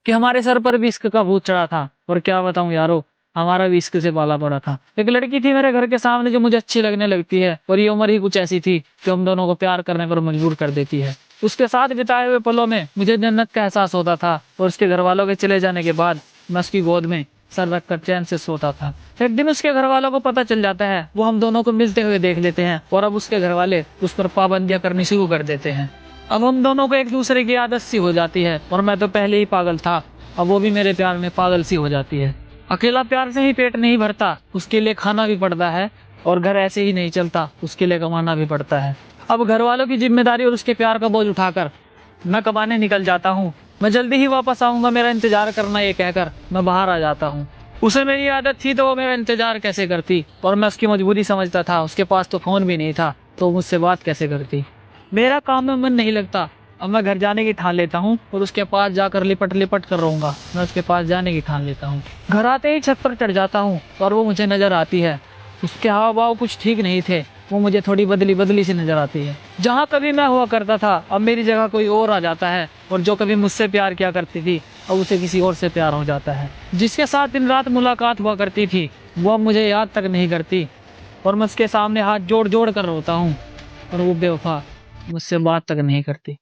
कि हमारे सर पर भी इश्क का भूत चढ़ा था। और क्या बताऊं यारो, हमारा भी इश्क से पाला पड़ा था। एक लड़की थी मेरे घर के सामने जो मुझे अच्छी लगने लगती है, और ये उम्र ही कुछ ऐसी थी जो हम दोनों को प्यार करने पर मजबूर कर देती है। उसके साथ बिताए हुए पलों में मुझे जन्नत का एहसास होता था, और उसके घर वालों के चले जाने के बाद मैं उसकी गोद में सर रखकर चैन से सोता था। एक दिन उसके घर वालों को पता चल जाता है, वो हम दोनों को मिलते हुए देख लेते हैं, और अब उसके घर वाले उस पर पाबंदियां करनी शुरू कर देते हैं। अब हम दोनों को एक दूसरे की आदत सी हो जाती है, और मैं तो पहले ही पागल था, अब वो भी मेरे प्यार में पागल सी हो जाती है। अकेला प्यार से ही पेट नहीं भरता, उसके लिए खाना भी पड़ता है, और घर ऐसे ही नहीं चलता, उसके लिए कमाना भी पड़ता है। अब घर वालों की जिम्मेदारी और उसके प्यार का बोझ उठाकर मैं कमाने निकल जाता हूँ। मैं जल्दी ही वापस आऊंगा, मेरा इंतजार करना, ये कहकर मैं बाहर आ जाता हूँ। उसे मेरी आदत थी तो वो मेरा इंतजार कैसे करती, और मैं उसकी मजबूरी समझता था। उसके पास तो फोन भी नहीं था, तो मुझसे बात कैसे करती। मेरा काम में मन नहीं लगता, अब मैं घर जाने की ठान लेता हूँ, और उसके पास जाकर लिपट लिपट कर रहूंगा। मैं उसके पास जाने की ठान लेता हूँ। घर आते ही छत पर चढ़ जाता हूँ, और वो मुझे नजर आती है। उसके हाव भाव कुछ ठीक नहीं थे, वो मुझे थोड़ी बदली बदली सी नजर आती है। जहाँ कभी मैं हुआ करता था, अब मेरी जगह कोई और आ जाता है, और जो कभी मुझसे प्यार किया करती थी, अब उसे किसी और से प्यार हो जाता है। जिसके साथ दिन रात मुलाकात हुआ करती थी, वो अब मुझे याद तक नहीं करती, और मैं उसके सामने हाथ जोड़ जोड़ कर रोता हूँ, और वो बेवफा मुझसे बात तक नहीं करती।